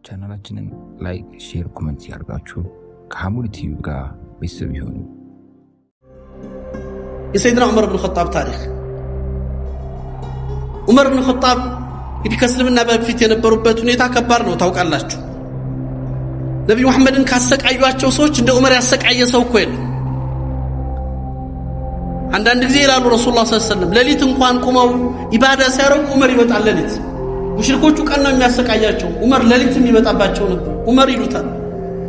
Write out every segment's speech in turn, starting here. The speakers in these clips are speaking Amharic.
ቻናላችንን ላይክ፣ ሼር፣ ኮሜንት ያርጋችሁ ከሐሙድ ቲቪ ጋር ቤተሰብ ይሁኑ። የሰይድና ዑመር ብን ኸጣብ ታሪክ ዑመር ብን ኸጣብ እንግዲህ ከእስልምና በፊት የነበሩበት ሁኔታ ከባድ ነው ታውቃላችሁ። ነብዩ መሐመድን ካሰቃዩአቸው ሰዎች እንደ ዑመር ያሰቃየ ሰው እኮ የለም። አንዳንድ ጊዜ ይላሉ ረሱላህ ሰለላሁ ዐለይሂ ወሰለም ሌሊት እንኳን ቆመው ኢባዳ ሲያረጉ ዑመር ይመጣል ሌሊት። ሙሽሪኮቹ ቀን ነው የሚያሰቃያቸው፣ ዑመር ሌሊትም ይመጣባቸው ነበር። ዑመር ይሉታል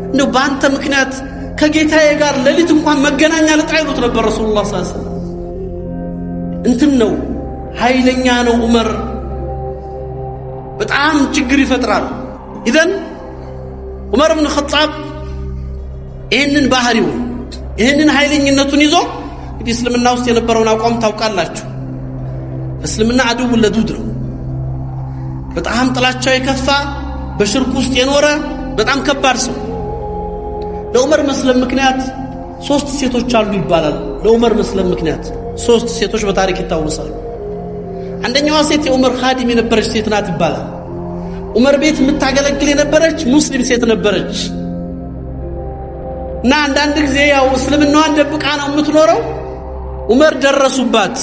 እንደው በአንተ ምክንያት ከጌታዬ ጋር ሌሊት እንኳን መገናኛ ልጣ ይሉት ነበር ረሱላህ ሰለላሁ ዐለይሂ ወሰለም። እንትን ነው ኃይለኛ ነው ዑመር፣ በጣም ችግር ይፈጥራል። ኢዘን ዑመር ብን ኸጣብ ይህንን ባህሪው ይህንን ኃይለኝነቱን ይዞ እንግዲህ እስልምና ውስጥ የነበረውን አቋም ታውቃላችሁ። እስልምና አድው ለዱድ ነው፣ በጣም ጥላቻው የከፋ በሽርክ ውስጥ የኖረ በጣም ከባድ ሰው። ለዑመር መስለም ምክንያት 3 ሴቶች አሉ ይባላል። ለዑመር መስለም ምክንያት 3 ሴቶች በታሪክ ይታወሳሉ። አንደኛዋ ሴት የዑመር ኻዲም የነበረች ሴት ናት ይባላል። ዑመር ቤት የምታገለግል የነበረች ሙስሊም ሴት ነበረች እና አንዳንድ ጊዜ ያው እስልምናዋን ደብቃ ነው የምትኖረው። ዑመር ደረሱባት።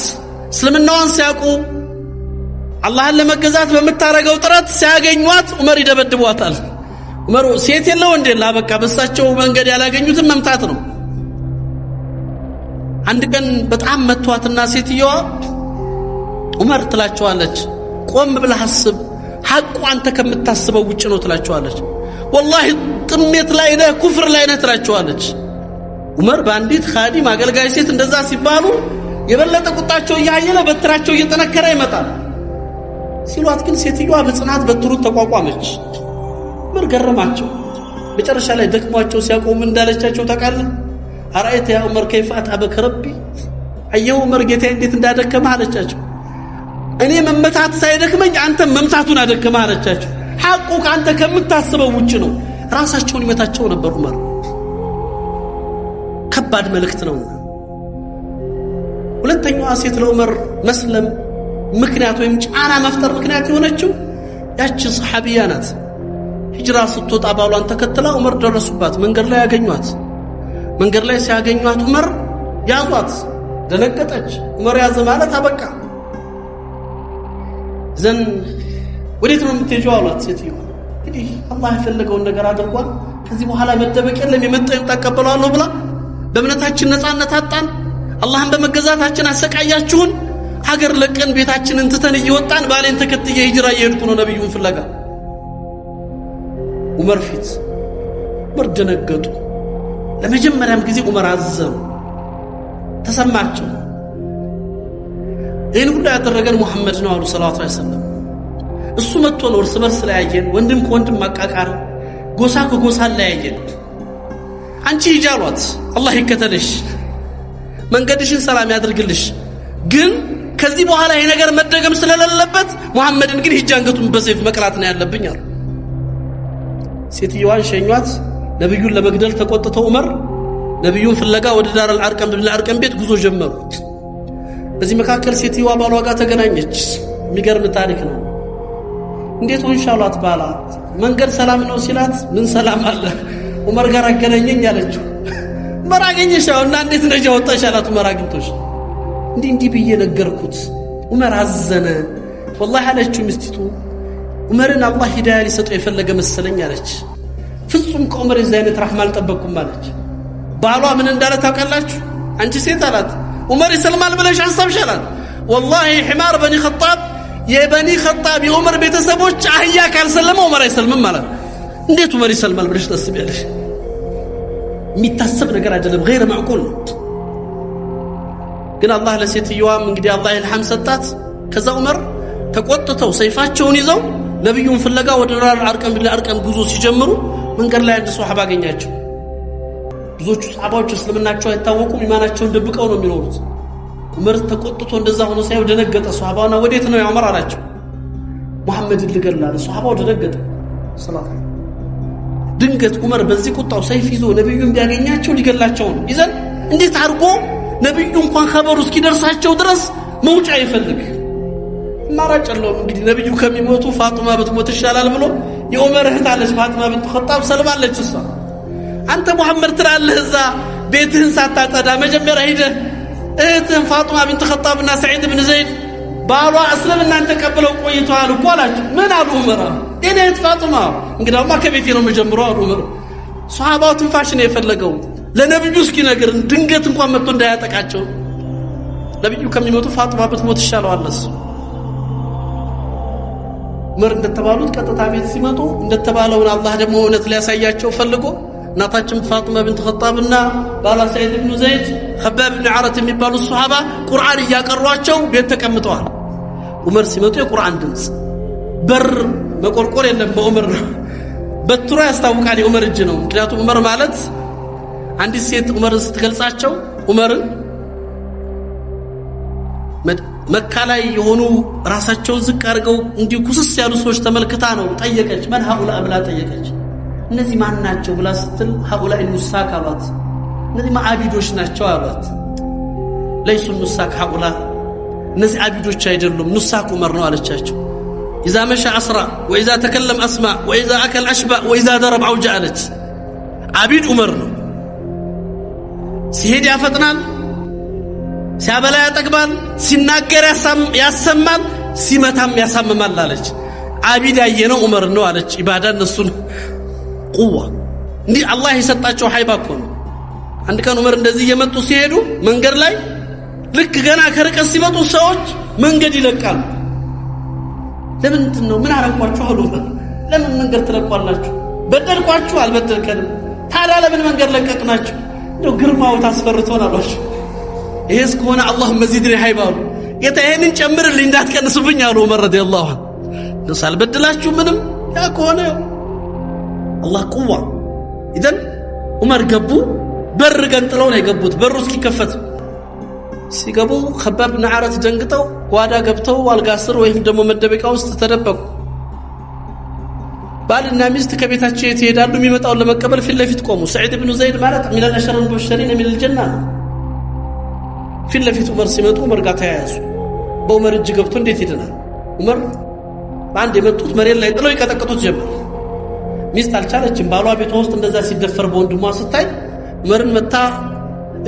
እስልምናዋን ሲያውቁ አላህን ለመገዛት በምታረገው ጥረት ሲያገኟት ዑመር ይደበድቧታል። ዑመር ሴት የለው እንዴላ በቃ በሳቸው መንገድ ያላገኙትን መምታት ነው። አንድ ቀን በጣም መቷትና ሴትየዋ ዑመር ትላቸዋለች ቆም ብለህ አስብ፣ ሐቁ አንተ ከምታስበው ውጭ ነው ትላቸዋለች። ወላሂ ጥሜት ላይ ነህ፣ ኩፍር ላይ ነህ ትላቸዋለች። ዑመር በአንዲት ኻዲም አገልጋይ ሴት እንደዛ ሲባሉ የበለጠ ቁጣቸው እያየለ በትራቸው እየጠነከረ ይመጣል። ሲሏት ግን ሴትዮዋ በጽናት በትሩን ተቋቋመች። ዑመር ገረማቸው። መጨረሻ ላይ ደክሟቸው ሲያቆሙ እንዳለቻቸው ታውቃለህ? አራይተ ያ ዑመር ከይፈ አጣበከ ረቢ፣ አየው ዑመር ጌታዬ እንዴት እንዳደከመ አለቻቸው። እኔ መመታት ሳይደክመኝ አንተ መምታቱን አደከመ አለቻቸው። ሐቁ ካንተ ከምታስበው ውጭ ነው። ራሳቸውን ይመታቸው ነበር ዑመር። ከባድ መልእክት ነው። ሁለተኛዋ ሴት ለዑመር መስለም ምክንያት ወይም ጫና መፍጠር ምክንያት የሆነችው ያቺ ሰሐቢያ ናት። ሂጅራ ስትወጣ ባሏን ተከትላ ዑመር ደረሱባት። መንገድ ላይ ያገኟት። መንገድ ላይ ሲያገኟት ዑመር ያዟት። ደነገጠች። ዑመር ያዘ ማለት አበቃ። ዘን ወዴት ነው የምትሄጂው አሏት ሴትዮዋ። እንግዲህ አላህ የፈለገውን ነገር አድርጓል፣ ከዚህ በኋላ መደበቅ የለም፣ የመጣውን ተቀበላለሁ ብላ በእምነታችን ነፃነት አጣን፣ አላህን በመገዛታችን አሰቃያችሁን፣ ሀገር ለቀን ቤታችንን ትተን እየወጣን ባሌን ተከትዬ ሂጅራ እየሄድኩ ነው ነብዩን ፍለጋ። ዑመር ፊት ዑመር ደነገጡ። ለመጀመሪያም ጊዜ ዑመር አዘኑ፣ ተሰማቸው። ይህን ሁሉ ያደረገን ሙሐመድ ነው አሉ ሰለላሁ ዐለይሂ ወሰለም። እሱ መጥቶ ነው እርስ በርስ ለያየን፣ ወንድም ከወንድም ማቃቃር፣ ጎሳ ከጎሳ ለያየን። አንቺ ሂጂ አሏት፣ አላህ ይከተልሽ፣ መንገድሽን ሰላም ያድርግልሽ፣ ግን ከዚህ በኋላ ይሄ ነገር መደገም ስለሌለበት ሙሐመድን ግን ሂጂ አንገቱን በሰይፍ መቅላት ነው ያለብኝ አሉ። ሴትዮዋን ሸኟት። ነብዩን ለመግደል ተቆጥተው ዑመር ነብዩን ፍለጋ ወደ ዳር አልአርቀም ቤት ጉዞ ጀመሩ። በዚህ መካከል ሴትዮዋ ባሏ ጋር ተገናኘች። የሚገርም ታሪክ ነው። እንዴት ሆንሽ አሏት። ባላ መንገድ ሰላም ነው ሲላት ምን ሰላም አለ ዑመር ጋር አገናኘኝ አለችው። ዑመር አገኘሽ እና እንዴት እንደዚህ ወጣሽ አላት። ዑመር አግኝቶሽ እንዲህ ብዬ ነገርኩት። ዑመር አዘነ ወላሂ አለችው ሚስቲቱ። ዑመርን አላህ ሂዳያ ሊሰጠው የፈለገ መሰለኝ አለች። ፍጹም ከዑመር የዚህ አይነት ረህማ አልጠበቅኩም አለች። ባሏ ምን እንዳለ ታውቃላችሁ? አንቺ ሴት አላት ዑመር ይሰልማል ብለሽ አሰብሽ አላት። ወላሂ ሒማር በኒ ኸጣብ የበኒ ኸጣብ የዑመር ቤተሰቦች አህያ ካልሰለመ ዑመር አይሰልምም ማለት። እንዴት ዑመር ይሰልማል ብለሽ ታስቢያለሽ? የሚታሰብ ነገር አይደለም፣ غير معقول ነው። ግን አላህ ለሴትዮዋም እንግዲህ አላህ ኢልሃም ሰጣት። ከዛ ዑመር ተቆጥተው ሰይፋቸውን ይዘው ነብዩን ፍለጋ ወደ ዳር አርቀም ጉዞ ሲጀምሩ መንገድ ላይ አንድ ሷሃባ አገኛቸው። ብዙዎቹ ሷሃባዎች እስልምናቸው አይታወቁም፣ ኢማናቸውን ደብቀው ነው የሚኖሩት። ዑመር ተቆጥቶ እንደዛ ሆኖ ሳይው ደነገጠ። ሷሃባውና ወዴት ነው ያ ዑመር አላቸው። ሙሐመድን ልገላለ። ሷሃባው ደነገጠ። ሰላም ድንገት ዑመር በዚህ ቁጣው ሰይፍ ይዞ ነብዩን ቢያገኛቸው ሊገላቸው ነው። ይዘን እንዴት አድርጎ ነብዩ እንኳን ኸበሩ እስኪደርሳቸው ድረስ መውጫ ይፈልግ ማራጭ አለው። እንግዲህ ነብዩ ከሚሞቱ ፋጡማ ብትሞት ይሻላል ብሎ የዑመር እህት አለች ፋጥማ ቢንት ኸጣብ ሰልማለች እሷ አንተ ሙሐመድ ትላለህ እዛ ቤትህን ሳታጠዳ መጀመሪያ ሄደህ እህትህን ፋጥማ ቢንት ኸጣብና ሰዒድ ብን ዘይድ ባሏ እስልምናን ተቀብለው ቆይተዋል እኮ አላቸው ምን አሉ ዑመር የኔ እህት ፋጥማ እንግዳውማ ከቤቴ ነው መጀመሪያው አሉ ዑመር ሷሃባው ትንፋሽ ነው የፈለገው ለነብዩ እስኪ ነገር ድንገት እንኳን መጥቶ እንዳያጠቃቸው ነብዩ ከሚሞቱ ፋጥማ ብትሞት ይሻለዋል እሱ ዑመር እንደተባሉት ቀጥታ ቤት ሲመጡ እንደተባለው አላህ ደግሞ እውነት ሊያሳያቸው ፈልጎ እናታችን ፋጥማ ቢንት ኸጣብና ባላ ሰዒድ ብን ዘይድ ኸባብ ብን ዓረት የሚባሉ ሱሐባ ቁርአን እያቀሯቸው ቤት ተቀምጠዋል ዑመር ሲመጡ የቁርአን ድምጽ በር መቆርቆር የለም በዑመር ነው በትሮ ያስታውቃል የዑመር እጅ ነው ምክንያቱም ዑመር ማለት አንዲት ሴት ዑመርን ስትገልጻቸው ዑመርን መካ ላይ የሆኑ ራሳቸውን ዝቅ አድርገው እንዲሁ ኩስስ ያሉ ሰዎች ተመልክታ ነው ጠየቀች ማን ሀኡላ ብላ ጠየቀች እነዚህ ማን ናቸው ብላ ስትል ሀኡላ ኑሳክ አሏት እነዚህ ማዓቢዶች ናቸው አሏት ለይሱ ኑሳክ ሀኡላ እነዚህ አቢዶች አይደሉም ኑሳክ ዑመር ነው አለቻቸው إذا مشى أسرع وإذا تكلم أسمع وإذا أكل أشبع وإذا ضرب أوجع አለች አቢድ ዑመር ነው ሲሄድ ያፈጥናል ሲያበላ ያጠግባል ሲናገር ያሰማል ሲመታም ያሳምማል አለች አቢድ ያየነው ዑመር ነው አለች ኢባዳ እነሱን ቁዋ እንዴ አላህ የሰጣቸው ሀይባ እኮ ነው አንድ ቀን ዑመር እንደዚህ እየመጡ ሲሄዱ መንገድ ላይ ልክ ገና ከርቀት ሲመጡ ሰዎች መንገድ ይለቃሉ ለምን ነው ምን አረቋችሁ አሉ ለምን መንገድ ትለቋላችሁ በደልኳችሁ አልበደልከንም ታዲያ ለምን መንገድ ለቀቅናችሁ እንደው ግርማው ታስፈርቶን አሏቸው ይሄስ ከሆነ አላህ መዚድሪ ሀይባሉ ጌታ ይሄንን ጨምርልኝ እንዳትቀንሱብኝ አሉ ዑመር ረዲየላሁ ዐንሁ ሳልበድላችሁ ምንም ያ ከሆነ አላህ ቁዋ ኢደን ዑመር ገቡ በር ገንጥለው ነው የገቡት በሩ እስኪከፈት ሲገቡ ኸባብ ብን ዓረት ደንግጠው ጓዳ ገብተው አልጋ ስር ወይም ደግሞ መደበቂያ ውስጥ ተደበቁ ባልና ሚስት ከቤታቸው ይሄዳሉ የሚመጣውን ለመቀበል ፊት ለፊት ቆሙ ሰዒድ ብን ዘይድ ማለት ሚን አልአሸር المبشرين من الجنة ፊት ለፊት ዑመር ሲመጡ ዑመር ጋር ተያያዙ በዑመር እጅ ገብቶ እንዴት ይደናል ዑመር ባንድ የመጡት መሬት ላይ ጥለው ይቀጠቅጡት ጀመር ሚስት አልቻለችም ባሏ ቤቷ ውስጥ እንደዛ ሲደፈር በወንድሟ ስታይ ዑመርን መታ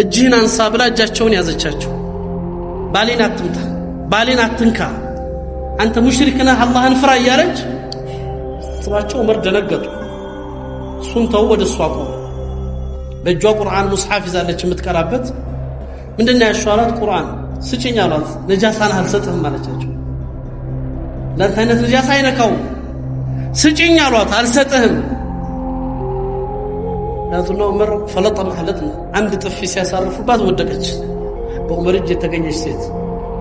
እጅህን አንሳ ብላ እጃቸውን ያዘቻቸው ባሌን አትምታ ባሌን አትንካ አንተ ሙሽሪክ ነህ አላህን ፍራ እያለች ስባቸው ዑመር ደነገጡ እሱን ተው ወደ እሷ ቆሙ በእጇ ቁርአን ሙስሐፍ ይዛለች የምትቀራበት ምንድነው ያሻላት ቁርአን ስጪኝ አሏት ነጃሳን አልሰጥህም አለቻቸው ለአንተ አይነት ነጃሳ አይነካው ስጪኝ አሏት አልሰጥህም ያዙና ዑመር ፈለጠ ማህለጥና አንድ ጥፊ ሲያሳርፉባት ወደቀች በዑመር እጅ የተገኘች ሴት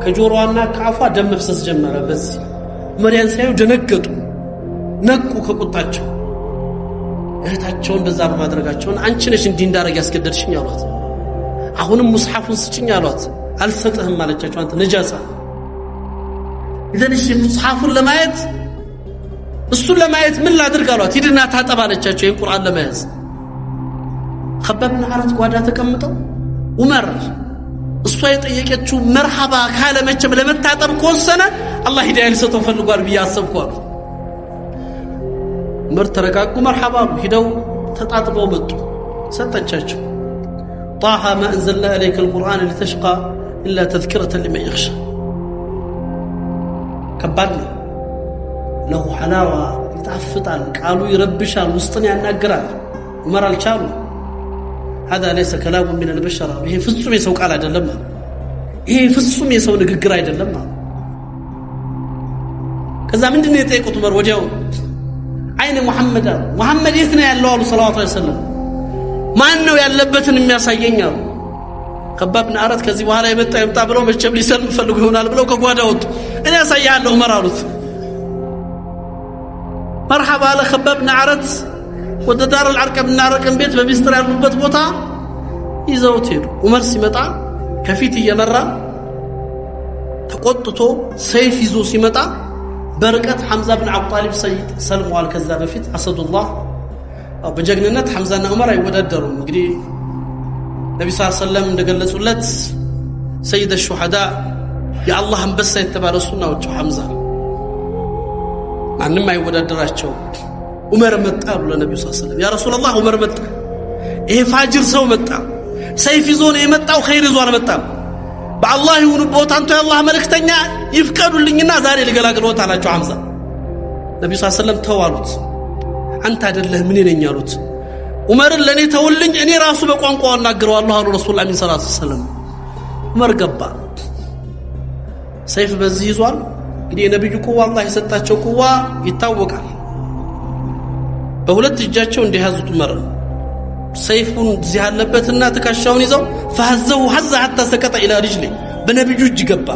ከጆሮዋና ከአፏ ደም መፍሰስ ጀመረ በዚህ ዑመር ያን ሳይው ደነገጡ ነቁ ከቁጣቸው እህታቸው እንደዛ በማድረጋቸው አንቺ ነሽ እንዲህ እንዳረግ ያስገደድሽኝ አሏት አሁንም ሙስሐፉን ስጪኝ አሏት አልሰጥህም አለቻቸው አንተ ነጃሳ ኢዘን እሺ ሙስሐፉን ለማየት እሱን ለማየት ምን ላድርግ አሏት ሂድና ታጠብ አለቻቸው ይሄን ቁርአን ለማየት ኸባብ ብን ዓረት ጓዳ ተቀምጠው ዑመር እሷ የጠየቀችው መርሐባ ካለ መቼም ለመታጠብ ከወሰነ አላህ ሂዳያ ሊሰጠው ፈልጓል ብዬ አሰብኩ አሉ ዑመር ተረጋጉ መርሐባ ሂደው ተጣጥበው መጡ ሰጠቻቸው طه ما أنزلنا عليك القرآن لتشقى إلا تذكرة لمن يخشى كبرنا له حلاوة يتعفطال قالوا يربشال وسطن يناقرال عمر الشالو هذا ليس كلام من البشر ይሄ ፍጹም የሰው ቃል አይደለም ይሄ ፍጹም የሰው ንግግር አይደለም ከዛ ምንድነው የጠየቁት ዑመር ወዲያው አይነ ሙሐመድ የት ነው ያለው አሉ ሰለላሁ ዐለይሂ ወሰለም ማን ነው ያለበትን የሚያሳየኝ አሉ ኸባብ ብን ዓረት ከዚህ በኋላ ይመጣ ብለው መቼም ሊሰልም ፈልጉ ይሆናል ብለው ከጓዳ ወጡ እኔ ያሳያለሁ ዑመር አሉት መርሐባ አለ ኸባብ ብን ዓረት ወደ ዳር አልዓርቀም እናረቀም ቤት በሚስጥር ያሉበት ቦታ ይዘውት ሄዱ ዑመር ሲመጣ ከፊት እየመራ ተቆጥቶ ሰይፍ ይዞ ሲመጣ በርቀት ሐምዛ ብን አቡ ጣሊብ ሰይድ ሰልሟል ከዛ በፊት አሰዱላህ በጀግንነት ሐምዛና ዑመር አይወዳደሩም እንግዲህ ነብዩ ሰለላሁ ዐለይሂ ወሰለም እንደገለጹለት ሰይድ الشهداء የአላህ አንበሳ የተባለ ሱናዎቹ ሐምዛ ማንም አይወዳደራቸው ዑመር መጣ አሉ ለነብዩ ሰለላሁ ዐለይሂ ወሰለም። ያ ረሱላህ ዑመር መጣ፣ ይሄ ፋጅር ሰው መጣ፣ ሰይፍ ይዞ ነው የመጣው፣ ኸይር ይዞ አልመጣም። በአላህ ይሁንብዎት አንተ የአላህ መልእክተኛ ይፍቀዱልኝና ዛሬ ልገላግልዎት አላቸው ሐምዛ። ነብዩ ሰለላሁ ዐለይሂ ወሰለም ተው አሉት። አንተ አይደለህም እኔ ነኝ አሉት። ዑመርን ለኔ ተውልኝ እኔ ራሱ በቋንቋው እናገረዋለሁ አሉ ረሱላህ ሰለላሁ ዐለይሂ ወሰለም። ዑመር ገባ፣ ሰይፍ በዚህ ይዟል። እንግዲህ የነብዩ ቁዋ አላህ የሰጣቸው ቁዋ ይታወቃል። በሁለት እጃቸው እንደያዙት ዑመር ሰይፉን እዚህ ያለበትና ትከሻውን ይዘው فهزه حزه حتى سقط الى رجله በነብዩ እጅ ገባ።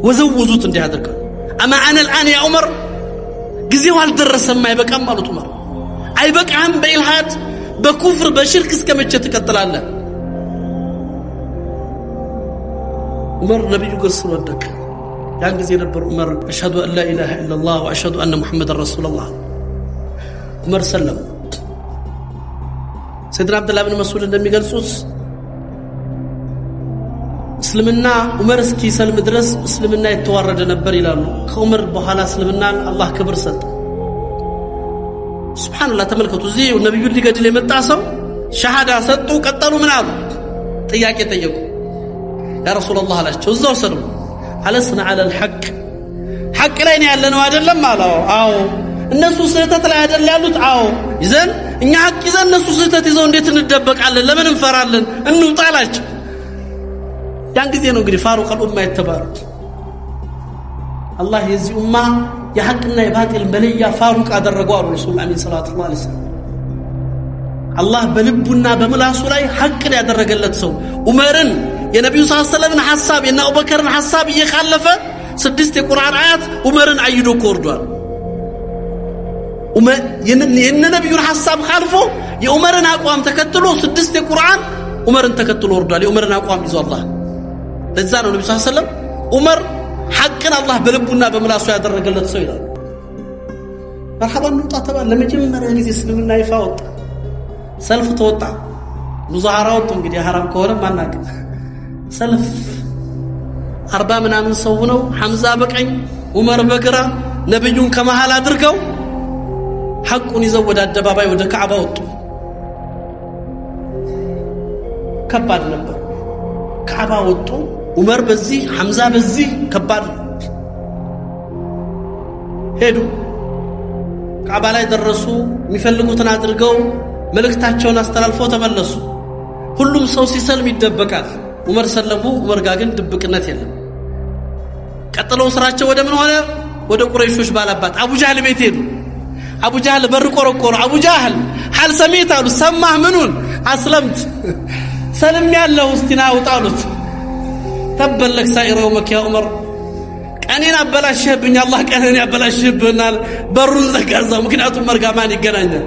ወዘውዙት እንዲያደርገው አማ አነ الان يا عمر ጊዜው አልደረሰም አይበቃም አሉት ዑመር። አይበቃም በኢልሃድ በኩፍር በሽርክ እስከመቼ ትቀጥላለህ? ዑመር ነብዩ ገርስ ወደቀ። ያን ጊዜ ነበር ዑመር አሽሀዱ አን ላ ኢላሃ ኢላላህ ወአሽሀዱ አነ ሙሐመደን ረሱሉላህ ዑመር ሰለም። ሰይድና አብዱላህ ብን መስዑድ እንደሚገልጹት እስልምና ዑመር እስኪሰልም ድረስ እስልምና የተዋረደ ነበር ይላሉ። ከዑመር በኋላ እስልምናን አላህ ክብር ሰጠ። ሱብሃንአላህ ተመልከቱ። እዚህ ነብዩ ሊገድል የመጣ ሰው ሸሃዳ ሰጡ። ቀጠሉ ምን አሉ? ጥያቄ ጠየቁ። ያ ረሱላህ አላቸው እዛው ሰልሙ አለስና على الحق ሐቅ ላይ ነው ያለነው አይደለም አለው። አዎ እነሱ ስህተት ላይ አይደል ያሉት? አዎ ይዘን እኛ ሐቅ ይዘን እነሱ ስህተት ይዘው እንዴት እንደበቃለን? ለምን እንፈራለን? እንውጣላችሁ። ያን ጊዜ ነው እንግዲህ ፋሩቅ الامه የተባሉት። አላህ የዚህ ኡማ የሐቅና የባጢል መለያ ፋሩቅ አደረገው አሉ ረሱላህ ሰለላሁ ዐለይሂ ወሰለም። አላህ በልቡና በምላሱ ላይ ሐቅን ያደረገለት ሰው ዑመርን የነብዩ ሰለላሁ ዐለይሂ ወሰለም ሐሳብ የና አቡበከርን ሐሳብ እየካለፈ 6 የቁርአን አያት ዑመርን አይዶ ኮርዷል። ዑመር የነብዩን ሐሳብ ካልፎ የዑመርን አቋም ተከትሎ 6 የቁርአን ዑመርን ተከትሎ ወርዷል። የዑመርን አቋም ይዞ አላህ ለዛ ነው ነብዩ ሰለላሁ ዐለይሂ ወሰለም ዑመር ሐቅን አላህ በልቡና በምላሱ ያደረገለት ሰው ይላል። መርሐባ እንውጣ ተባለ። ለመጀመሪያ ጊዜ እስልምና ይፋ ወጣ። ሰልፍ ተወጣ። ሙዛሃራ ወጡ። እንግዲህ ሐራም ከሆነ ማናቀ ሰልፍ 40 ምናምን ሰው ነው። ሐምዛ በቀኝ ዑመር በግራ ነብዩን ከመሃል አድርገው ሐቁን ይዘው ወደ አደባባይ ወደ ካዕባ ወጡ። ከባድ ነበር። ካዕባ ወጡ። ዑመር በዚህ ሐምዛ በዚህ ከባድ ሄዱ። ካዕባ ላይ ደረሱ። የሚፈልጉትን አድርገው መልእክታቸውን አስተላልፈው ተመለሱ። ሁሉም ሰው ሲሰልም ይደበቃል። ዑመር ሰለሙ። ዑመር ጋር ግን ድብቅነት የለም። ቀጥለው ስራቸው ወደ ምን ሆነ? ወደ ቁረይሾች ባላባት አቡ ጃህል ቤት ሄዱ። አቡ ጃህል በር ቆረቆሩ። አቡ ጃህል ሐል ሰሚት አሉ። ሰማህ ምኑን? አስለምት ሰልም ያለው እስቲና አውጣሉት። ተበለክ ሳይረው መኪያ ዑመር ቀኔን አበላሽህብኝ፣ አላህ ቀኔን ያበላሽህብናል። በሩን ዘጋዛው። ምክንያቱም መርጋማን ይገናኛል።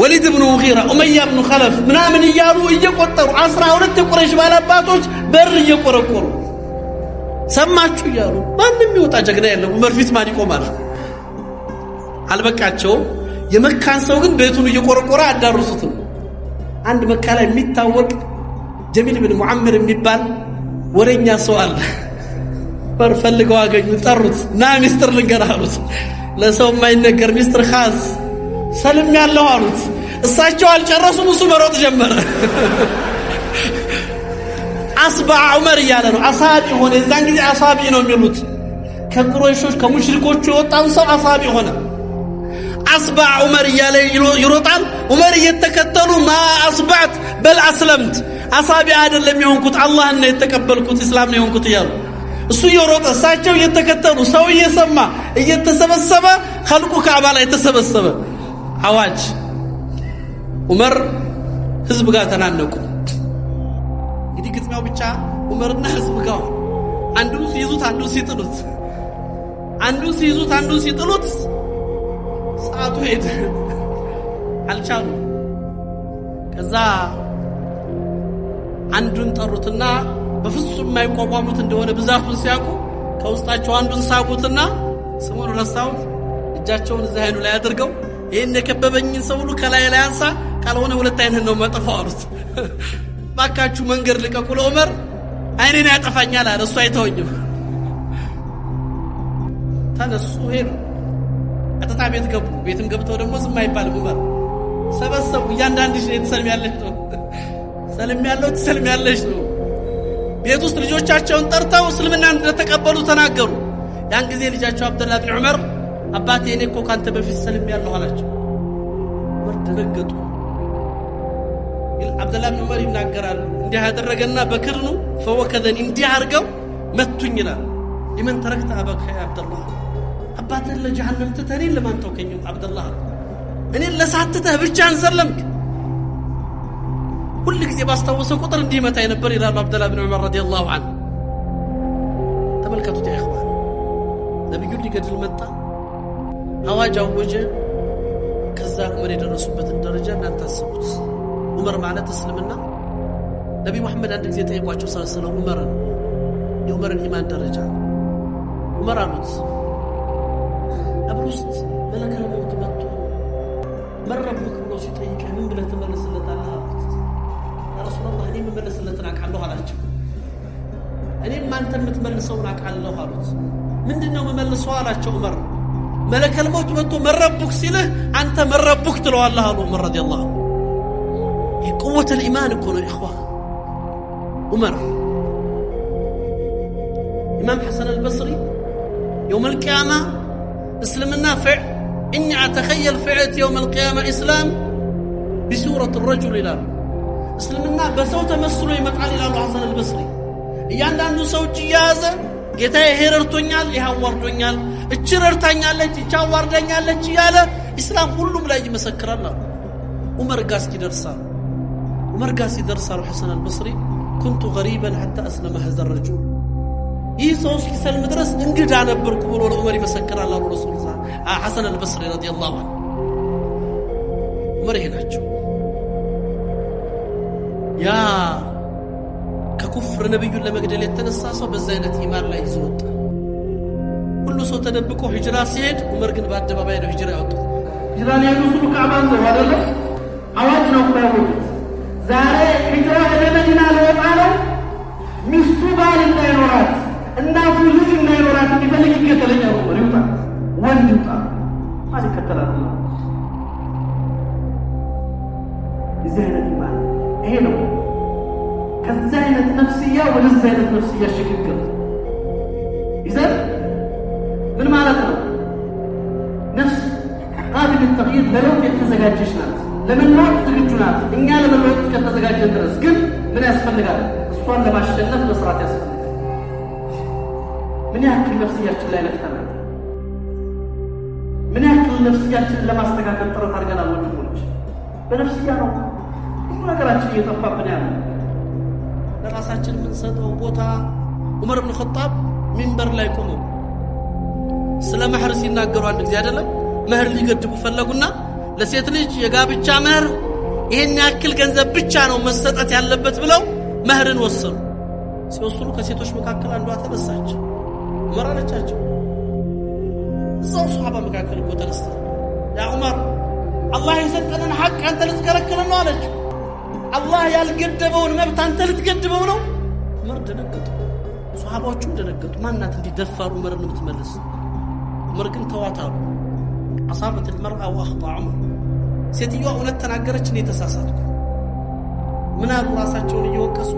ወሊድ ኢብኑ ሙጊራ ኡመያ ኢብኑ ኸለፍ ምናምን እያሉ እየቆጠሩ 12 የቁረይሽ ባላባቶች በር እየቆረቆሩ ሰማችሁ እያሉ ማንም ይወጣ ጀግና የለም። ዑመር ፊት ማን ይቆማል? አልበቃቸውም። የመካን ሰው ግን ቤቱን እየቆረቆረ አዳሩሱት። አንድ መካ ላይ የሚታወቅ ጀሚል ኢብኑ ሙዓመር የሚባል ወሬኛ ሰው አለ። በር ፈልገው አገኙ። ጠሩት። ና ሚስጥር ልንገርህ አሉት። ለሰው የማይነገር ሚስጥር ኻስ ሰልም ያለው አሉት። እሳቸው አልጨረሱም። እሱ መሮጥ ጀመረ። አስባ ዑመር እያለ ነው። አሳቢ ሆነ። የዛን ጊዜ አሳቢ ነው የሚሉት። ከቁረይሾች ከሙሽሪኮቹ የወጣው ሰው አሳቢ ሆነ። አስባ ዑመር እያለ ይሮጣል። ዑመር እየተከተሉ ማ አስባዕት በል አስለምት፣ አሳቢ አይደለም የሆንኩት አላህን ነው የተቀበልኩት እስላም ነው የሆንኩት እያሉ እሱ እየሮጠ እሳቸው እየተከተሉ ሰው እየሰማ እየተሰበሰበ ኸልቁ ካዕባ ላይ ተሰበሰበ። አዋጅ ዑመር ህዝብ ጋር ተናነቁ። እንግዲህ ግጥሚያው ብቻ ዑመርና ህዝብ ጋር አንዱን ሲይዙት አንዱን ሲጥሉት፣ አንዱን ሲይዙት አንዱን ሲጥሉት ሰዓቱ ሄደ። አልቻሉ። ከዛ አንዱን ጠሩትና በፍጹም የማይቋቋሙት እንደሆነ ብዛቱን ሲያውቁ ከውስጣቸው አንዱን ሳቡትና ስሙን ረሳሁት። እጃቸውን እዛ አይኑ ላይ አድርገው ይሄን የከበበኝን ሰው ሁሉ ከላይ ላይ አንሳ፣ ካልሆነ ሁለት አይንህን ነው ማጠፋው አሉት። ባካችሁ መንገድ ልቀቁ ለዑመር አይኔን ያጠፋኛል አለ። እሱ አይተወኝም። ተነሱ ሄዱ። ቀጥታ ቤት ገቡ። ቤትም ገብተው ደግሞ ዝም አይባልም። ዑመር ሰበሰቡ። እያንዳንድሽ ነው ትሰልሚያለሽ ነው ሰልሚያለሁ ትሰልሚያለሽ ነው። ቤት ውስጥ ልጆቻቸውን ጠርተው እስልምና እንደተቀበሉ ተናገሩ። ያን ጊዜ ልጃቸው አብደላህ ብን ዑመር አባቴ እኔ እኮ ካንተ በፊት ሰልሚያለሁ አላቸው። ዑመር ደነገጡ። አብደላህ ብን ዑመር ይናገራሉ። እንዲህ ያደረገና በክርኑ ፈወከዘን እንዲህ አድርገው መቱኝ ይላል። لمن تركت أباك يا عبد الله أباتن لجهنم تتهنين لمن توكين عبد الله أني لسعتته بجان سلمك كل كذي باستوسن قطر ديمة ينبر إلى عبد الله بن عمر رضي الله عنه تملكتوا يا إخوان نبي يقول لي قد المتى أواجه وجه كذاك مريد الرسول الدرجة أن تسبت عمر معنا تسلمنا نبي محمد عندك زي تيقواجه صلى الله عليه وسلم عمر الإيمان درجة عمر عمد أبرست ملك الموت متو من ربك ولو شتيك من بلا تملس اللي تعالى يا رسول الله أني من بلس اللي تناك على الله على الجو أني ما أنت متملسونك على الله على من دنا مملسوا على الجو عمر ملك الموت متو من ربك سله أنت من ربك تلو الله عمر رضي الله عنه هي قوة الإيمان يكونوا إخوان عمر إمام حسن البصري يوم القيامة اسلم النافع إني أتخيل فعلت يوم القيامة إسلام بسورة الرجل إلى اسلم النافع بسوت مسلو يمتعال إلى حسن البصري إيان عنده صوت جيازة جتاي هيررتونيال يهوردونيال اتشررتانيال اتشاوردانيال اتشياله إسلام كلهم لا يجي مسكر الله عمر قاسي درسال عمر قاسي درسال حسن البصري كنت غريبا حتى أسلم هذا الرجل يسوس كسل مدرس انقد عن بركبول والعمر مسكر الله ورسول الله حسن البصري رضي الله عنه عمر هناجو يا ككفر نبي لما قدل يتنساسو بزينة إيمان لا يزود كل سو تدبكو هجرة سيد عمر قد بعد بابا يدو هجرة يوتو هجرة يوصل كعبان له هذا له عواجنا وقاوه زاري هجرة لمدينة لوقعنا مستوبال النيرورات الناس يجوز النيرورات يفلق يكتلين يا عمر يوطع وين يوطع هذه كتلات الله زينة الإيمان هنا كالزينة نفسية وللزينة نفسية شكل كذا إذن من معناتنا نفس قابل التغيير لو يتزجاج جشنات لمن نوع تجنات إننا لمن نوع يتزجاج جندرس كل من يسفل لقال الصوان لما الشنف نصرات يسفل من يحكي النفسية لا نفتمع من يحكي النفسية لما استقاك الطرق أرقنا والجمولج بنفسية نوع ما قرأت شيء يطبق بنيانا لراساتنا من صدق وبوتا عمر بن الخطاب منبر لا يقوموا سلام حرس يناقروا عندك زيادة لك مهر اللي يقدموا فلقونا لسيت ليج يقابل مهر ይሄን ያክል ገንዘብ ብቻ ነው መስጠት ያለበት ብለው መህርን ወሰኑ። ሲወስኑ ከሴቶች መካከል አንዷ ተነሳች። ዑመር አለቻቸው እዛው ሱሐባ መካከል እኮ ተነስታ ያ ዑመር አላህ የሰጠንን ሐቅ አንተ ልትከለክል ነው አለች። አላህ ያልገደበውን መብት አንተ ልትገድበው ነው። ዑመር ደነገጡ። ሱሐባዎቹም ደነገጡ። ማናት እንዲደፋሩ ዑመርን የምትመልስ? ዑመር ግን ተዋታሉ። አሳበት المرأة واخطا عمر ሴትዮዋ እውነት ተናገረች። እኔ ተሳሳትኩ። ምን አሉ ራሳቸውን እየወቀሱ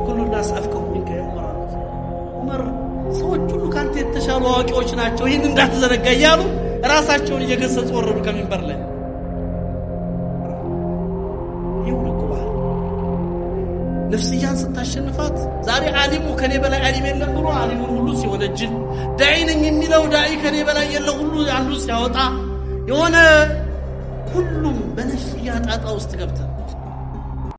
ሁሉ الناس افكوا منك يا عمر ዑመር ሰዎች ሁሉ ካንተ የተሻሉ አዋቂዎች ናቸው ይሄን እንዳትዘነጋ እያሉ ራሳቸውን እየገሰጹ ወረዱ ከሚንበር ላይ። ይውልቁባል ነፍስያን ስታሸንፋት ዛሬ ዓሊሙ ከኔ በላይ ዓሊም የለም ብሎ ዓሊሙን ሁሉ ሲወነጅል ዳዒ ነኝ የሚለው ዳዒ ከኔ በላይ የለ ሁሉ አንዱ ሲያወጣ የሆነ ሁሉም በነፍስያ ጣጣ ውስጥ ገብተን